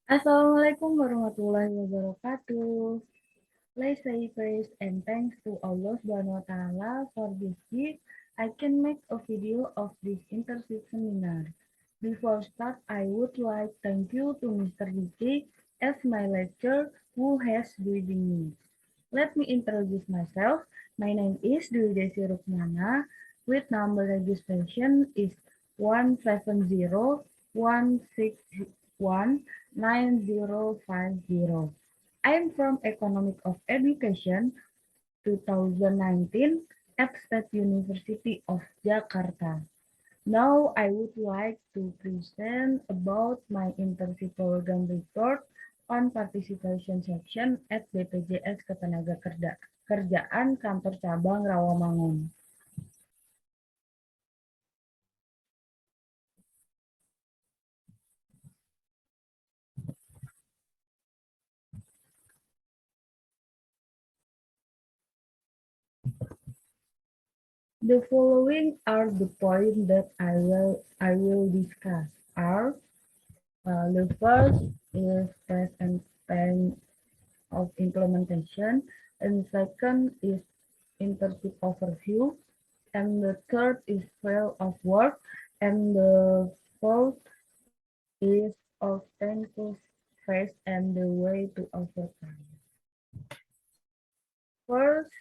Assalamualaikum warahmatullahi wabarakatuh. Let's say praise and thanks to Allah Subhanahu wa Ta'ala for this gift. I can make a video of this internship seminar. Before start, I would like thank you to Mr. Vicky as my lecturer who has guided me. Let me introduce myself. My name is Dwi Desi Rukmana. With number registration is 170161950. I am from Economic of Education 2019 at State University of Jakarta. Now I would like to present about my internship program report on participation section at BPJS Ketenagakerjaan Kantor Cabang Rawamangun. The following are the points that I will discuss. Are the first is test and time of implementation, and second is internship overview, and the third is field of work, and the fourth is obstacles faced and the way to overcome. First,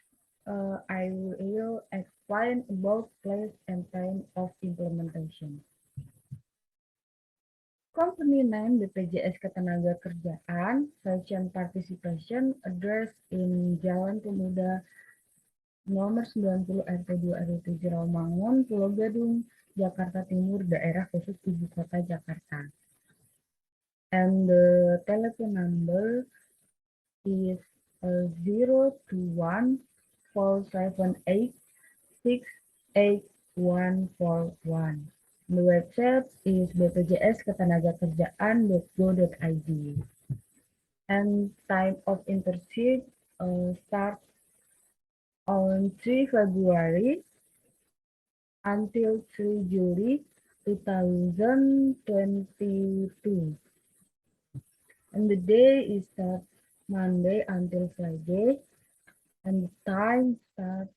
I will explain about place and time of implementation. Company name BPJS Ketenagakerjaan, Session Participation Address in Jalan Pemuda nomor 90 RT 2 RW 7 Rawamangun, Pulau Gadung, Jakarta Timur, daerah khusus Ibu Kota Jakarta. And the telephone number is 021 478 68141. The website is bpjsketenagakerjaan.go.id. And time of internship start on 3 February until 3 July 2022. And the day is start Monday until Friday, and the time start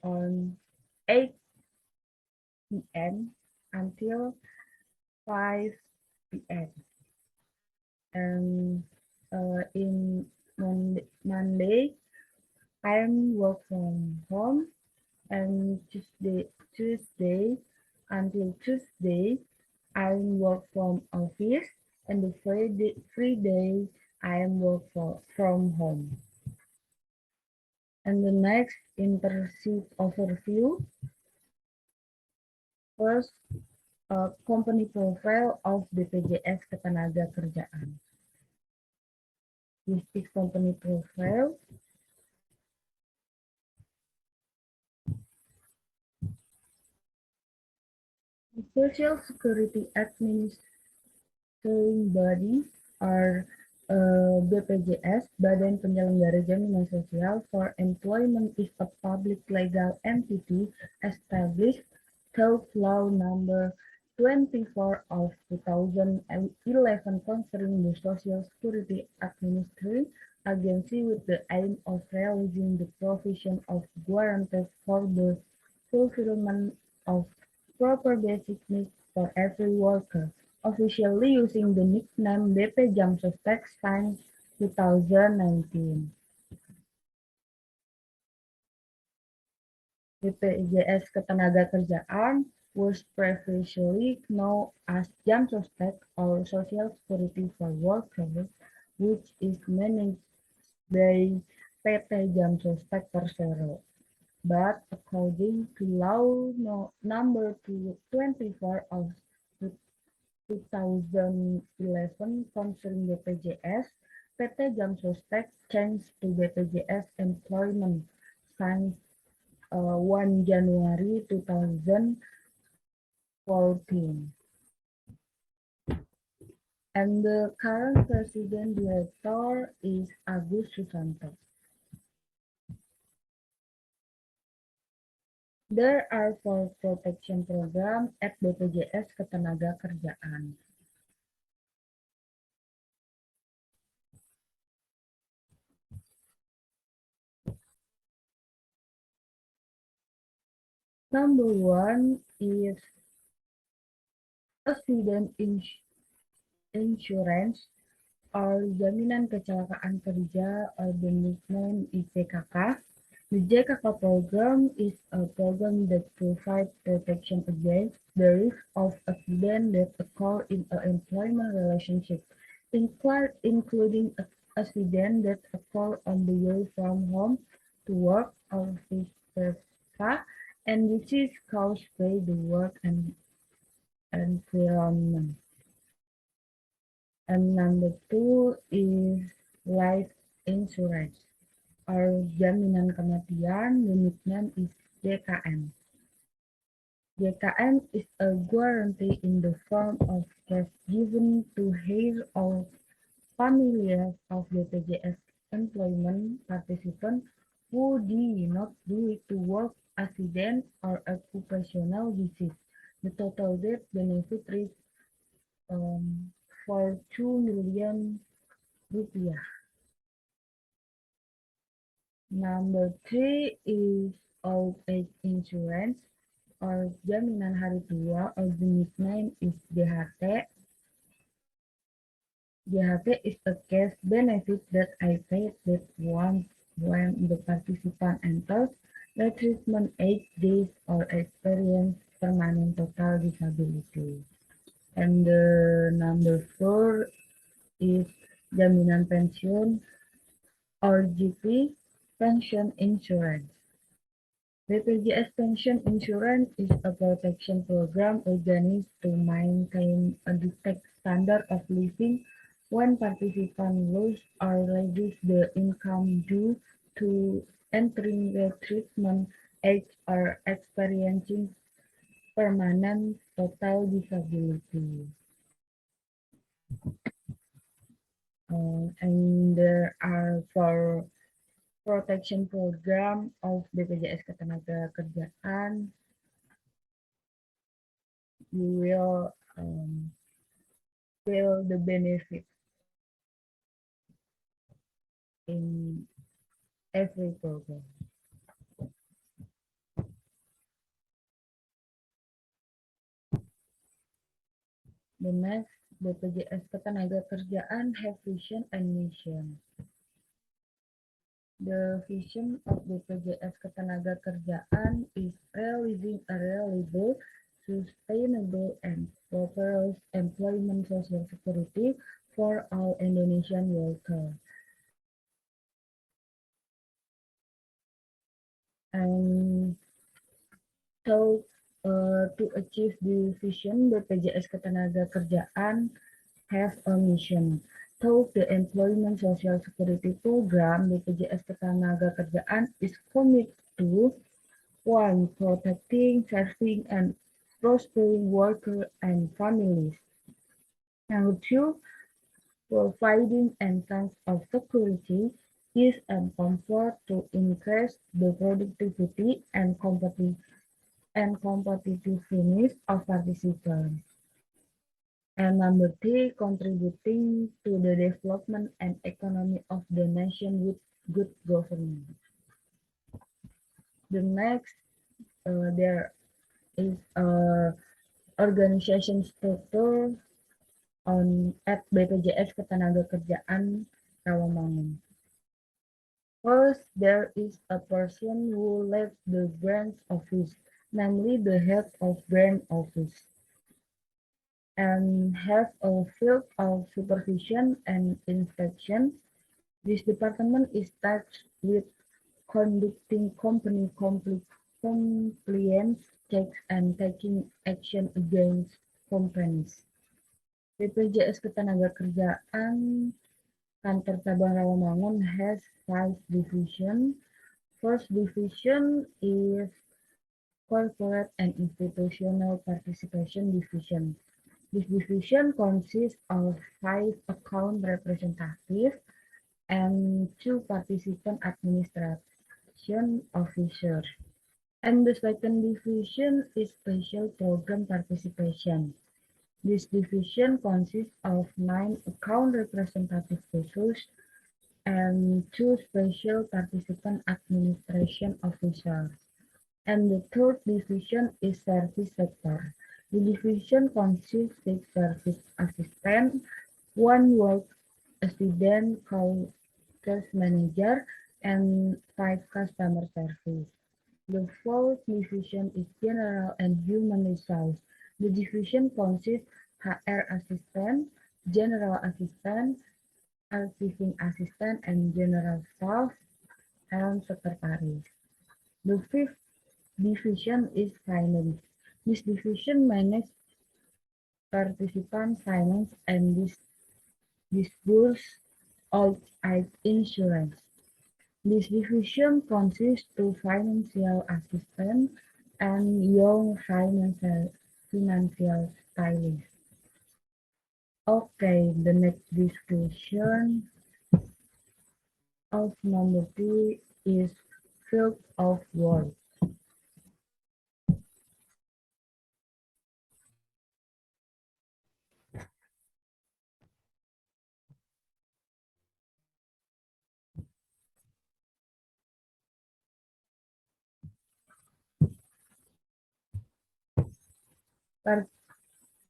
on 8 p.m. until 5 p.m. And in Monday, I'm work from home, and Tuesday until Tuesday, I work from office, and the free day I am work from home. And the next internship overview. First, company profile of BPJS Ketenagakerjaan. This is company profile. The Social Security Administration body are BPJS, Badan Penyelenggara Jaminan Sosial for Employment is a public legal entity established through Law Number 24 of 2011 concerning the Social Security Administration Agency with the aim of realizing the provision of guarantees for the fulfillment of proper basic needs for every worker, officially using the nickname BP Jamsostek since 2019. BPJS Ketenagakerjaan was previously known as Jamsostek or Social Security for Workers, which is managed by PT Jamsostek Persero. But according to Law Number 24 of 2011 concerning BPJS, PT Jamsostek changed to BPJS Employment since 1 January 2014. And the current president director is Agus Susanto. There are 4 protection programs at BPJS Ketenagakerjaan. Number one is accident insurance or jaminan kecelakaan kerja, or the nickname is JKK. The JKK program is a program that provides protection against the risk of accident that occur in an employment relationship, including accident that occur on the way from home to work or vice versa, and which is caused by the work and environment. And number two is life insurance or jaminan kematian, unit name is JKM. JKM is a guarantee in the form of cash given to heirs or families of BPJS employment participants who did not due to work accident or occupational disease. The total death benefit reached for 2 million rupiah. Number three is old age insurance or jaminan hari tua, or the nickname is JHT. JHT is a cash benefit that I paid that once when the participant enters the treatment age days or experience permanent total disability. And the number four is jaminan pensiun or GP pension insurance. BPJS Pension Insurance is a protection program organized to maintain a decent standard of living when participants lose or reduce the income due to entering retirement age or experiencing permanent total disability. And there are for protection program of BPJS Ketenagakerjaan, you will feel the benefit in every program. The next, BPJS Ketenagakerjaan have vision and mission. The vision of BPJS Ketenagakerjaan is realizing a reliable, sustainable, and prosperous employment social security for all Indonesian workers. And so, to achieve the vision, BPJS Ketenagakerjaan have a mission. Through the Employment Social Security Program, BPJS Ketenagakerjaan is committed to one, protecting, serving, and prospering workers and families. Number two, providing a sense of security, ease, and comfort to increase the productivity and competitiveness of participants. And number three, contributing to the development and economy of the nation with good governance. The next, there is a organization structure at BPJS Ketenagakerjaan Rawamangun. First, there is a person who leads the branch office, namely the head of branch office, and have a field of supervision and inspection. This department is tasked with conducting company compliance checks and taking action against companies. BPJS Ketenagakerjaan Kantor Cabang Rawamangun has 5 divisions. First division is Corporate and Institutional Participation Division. This division consists of 5 account representatives and 2 participant administration officers. And the second division is Special Program Participation. This division consists of 9 account representative officers and 2 special participant administration officers. And the third division is service sector. The division consists of service assistant, one work assistant called case manager, and five customer service. The fourth division is general and human resource. The division consists HR assistant, general assistant, archiving assistant, and general staff and secretaries. The fifth division is finance. This division manages participant finance and disburse outside insurance. This division consists of financial assistant and young financial stylist. Okay, the next discussion of number 2 is field of work.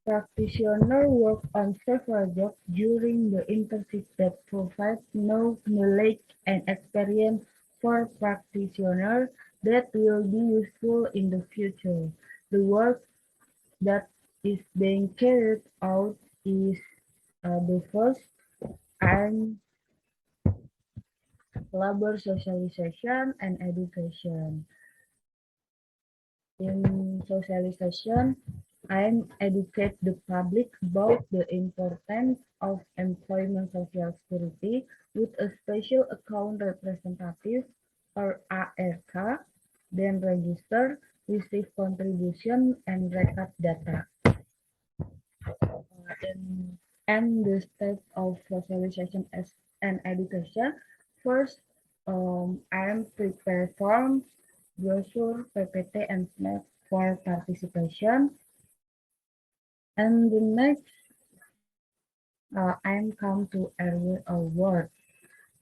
Practitioners work on several jobs during the internship that provide knowledge and experience for practitioners that will be useful in the future. The work that is being carried out is the first and labor socialization and education. In socialization, I educate the public about the importance of employment social security with a special account representative or ARK, then register, receive contribution, and record data. And the state of socialization as and education. First, I am prepare forms, brochure, PPT, and snap for participation. And the next, I'm come to area award.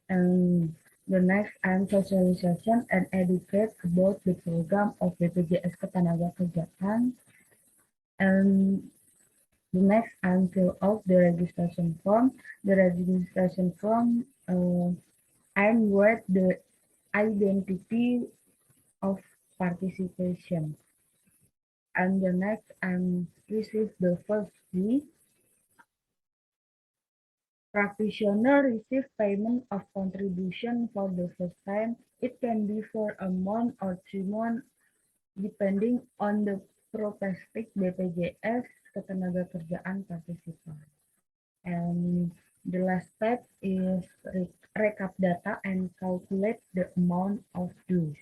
And the next, I'm socialization and educate about the program of BPJS Ketenagakerjaan. And the next, I'm fill out the registration form. The registration form, I'm write the identity of participation. And the next, I'm receive the first fee. Practitioner receive payment of contribution for the first time. It can be for a month or 3 months, depending on the prospective BPJS Ketenagakerjaan participant. And the last step is recap data and calculate the amount of dues.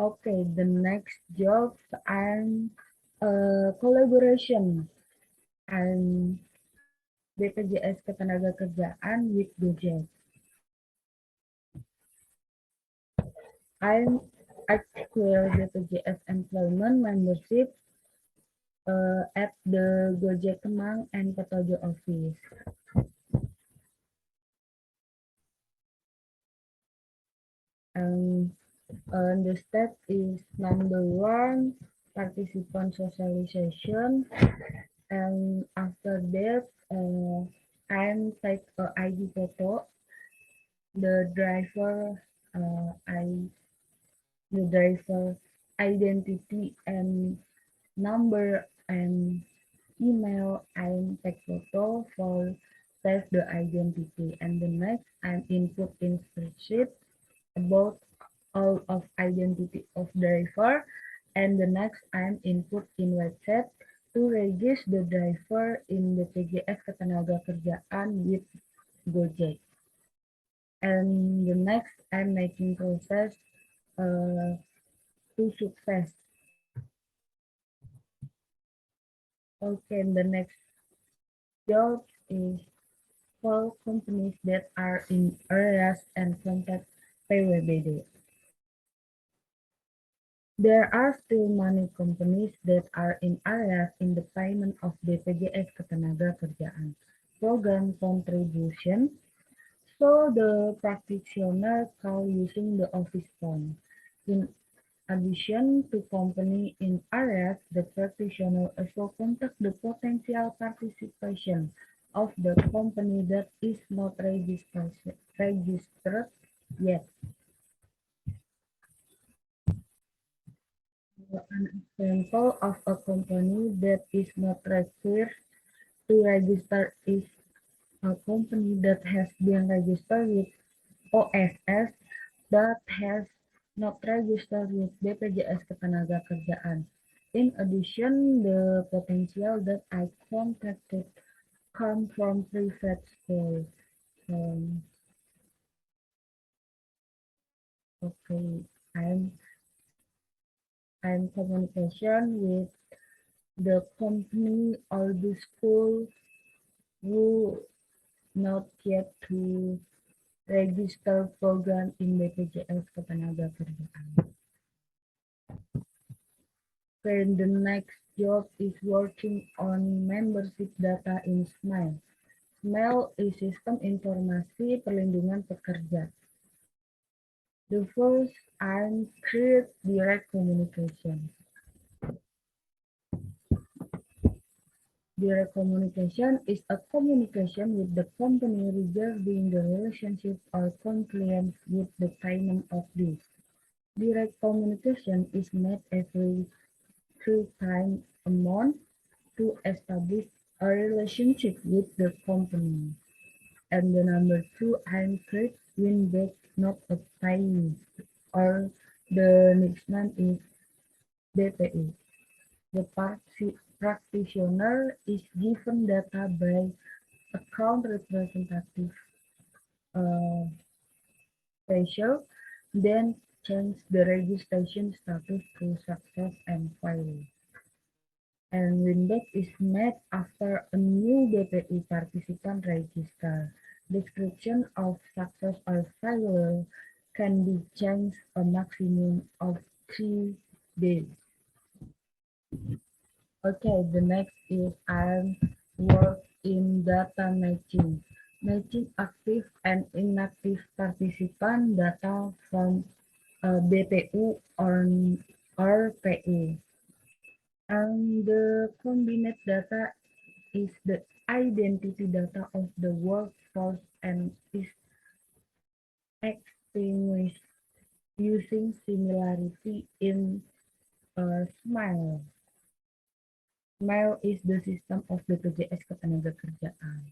Okay, the next job and collaboration and BPJS Ketenagakerjaan with Gojek. I'm acquire BPJS employment membership at the Gojek Kemang and Petojo office. And the step is number 1, participant socialization. And after that, I'm take a ID photo. The driver, the driver identity and number and email. I'm take photo for save the identity. And the next, I'm input in spreadsheet about all of identity of driver. And the next, I'm input in website to register the driver in the PJS Ketenagakerjaan with Gojek. And the next, I'm making process to success. Okay, the next job is for companies that are in areas and contact PWBD. There are still many companies that are in areas in the payment of BPJS Ketenagakerjaan program contribution, so the practitioner call using the office phone. In addition to company in areas, the practitioner also contact the potential participation of the company that is not registered yet. An example of a company that is not required to register is a company that has been registered with OSS but has not registered with BPJS Ketenagakerjaan. In addition, the potential that I contacted come from private schools. Um, okay, I'm I'm communication with the company or the school who not yet to register program in BPJS Ketenagakerjaan. Then the next job is working on membership data in SMILE. SMILE is Sistem Informasi Perlindungan Pekerja. The first and create direct communication. Direct communication is a communication with the company regarding the relationship or compliance with the payment of this. Direct communication is made every 3 times a month to establish a relationship with the company. And the number 2, I'm great win back not a tiny. Or the next one is DPE. The practitioner is given data by account representative uh, ratio, then change the registration status to success and failure. And winback is made after a new BPI participant register. Description of success or failure can be changed a maximum of 3 days. Okay, the next is I work in data matching. Matching active and inactive participant data from BPU or PU. And the combined data is the identity data of the workforce and is extinguished using similarity in SMILE. SMILE is the system of BPJS Ketenagakerjaan.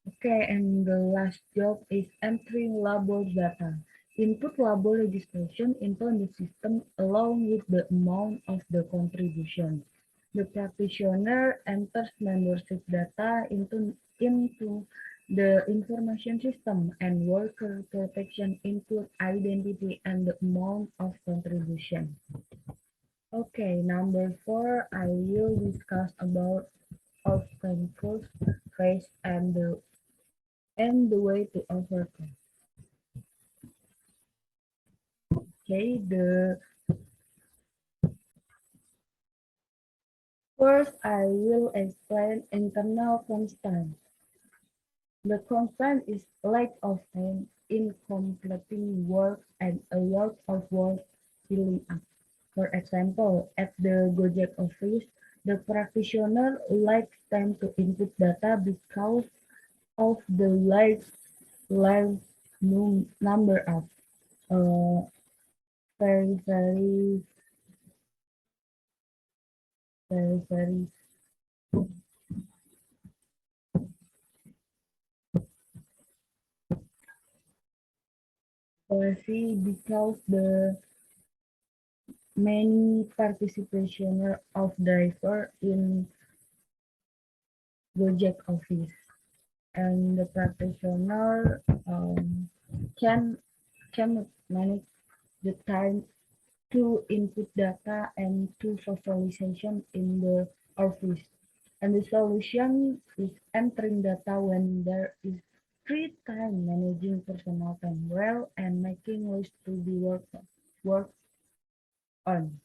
Okay, and the last job is entering labor data. Input labor registration into the system along with the amount of the contribution. The practitioner enters membership data into the information system and worker protection input identity and the amount of contribution. Okay, number 4, I will discuss about obstacles faced and the way to overcome. Okay, the first I will explain internal constraint. The constraint is lack of time in completing work and a lot of work piling up. For example, at the Gojek office, the practitioner lacks time to input data because of the large number of uh, very, very, very policy because the many participation of driver in Gojek office and the practitioner can can manage the time to input data and to socialization in the office. And the solution is entering data when there is free time, managing personal time well, and making ways to be work on.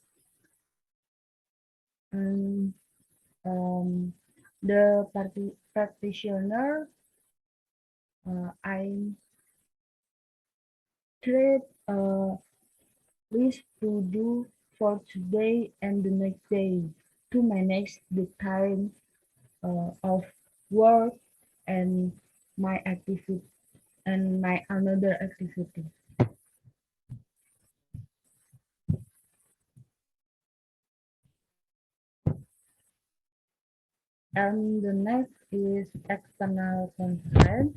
And the practitioner, I create list to do for today and the next day to manage the time of work and my activity and my another activity. And the next is external constraint.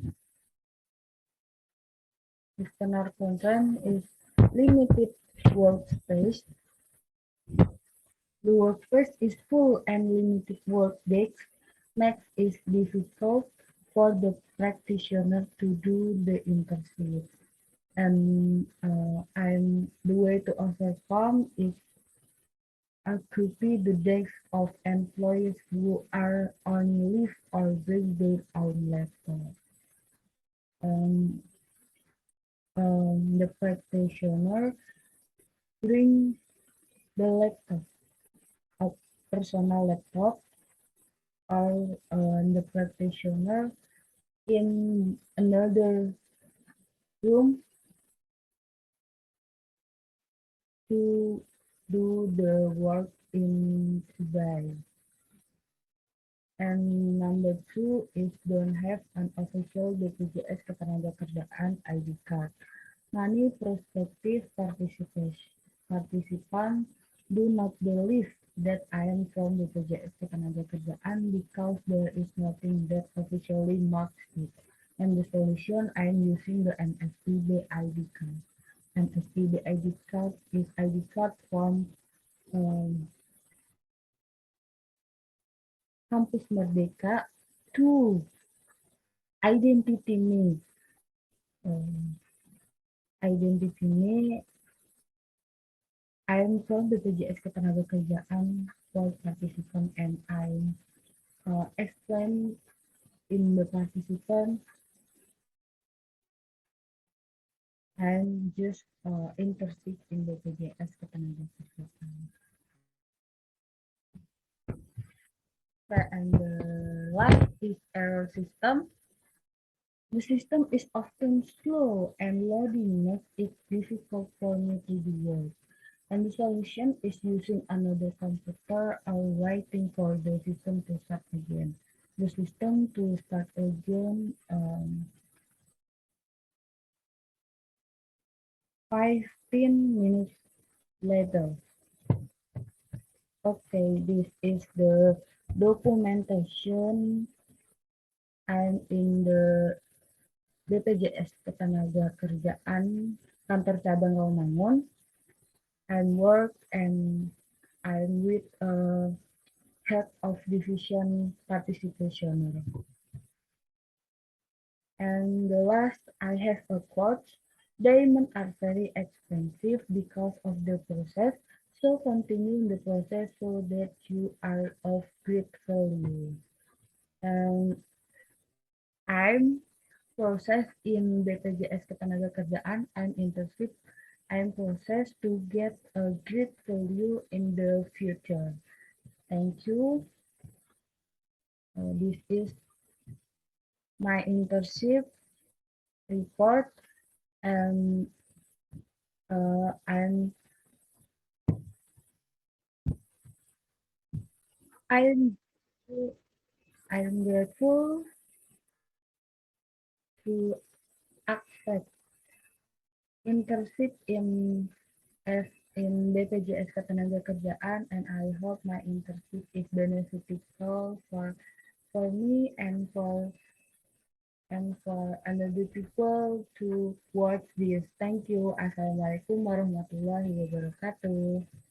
External constraint is limited workspace. The workspace is full and limited work days makes it difficult for the practitioner to do the internship. And the way to overcome is occupy the desk of employees who are on leave or bring their own laptop. Um, the practitioner bring the laptop, a personal laptop, or the practitioner in another room to do the work in Dubai. And number two is don't have an official BPJS Ketenagakerjaan ID card. Many prospective participants do not believe that I am from BPJS Ketenagakerjaan because there is nothing that officially marks it. And the solution, I am using the NSPB ID card. NSPB ID card is ID card from um, Kampus Merdeka to identity me. Um, identity me, I'm from BPJS Ketenagakerjaan for participant and I explain in the participant I'm just interested in BPJS Ketenagakerjaan. And the last is error system. The system is often slow and loading makes it difficult for me to do work. And the solution is using another computer or waiting for the system to start again. The system to start again 15 minutes later. Okay, this is the documentation and in the BPJS Ketenagakerjaan Kantor Cabang Rawamangun and work and I'm with head of division participation. And the last, I have a quote. Diamonds are very expensive because of the process. So continue the process so that you are of great value. And I'm process in BPJS Ketenagakerjaan. I'm internship. I'm process to get a great value in the future. Thank you. This is my internship report, and uh, I'm I'm I'm grateful to accept internship as in BPJS Ketenagakerjaan, and I hope my internship is beneficial for me and for other people to watch this. Thank you. Assalamualaikum warahmatullahi wabarakatuh.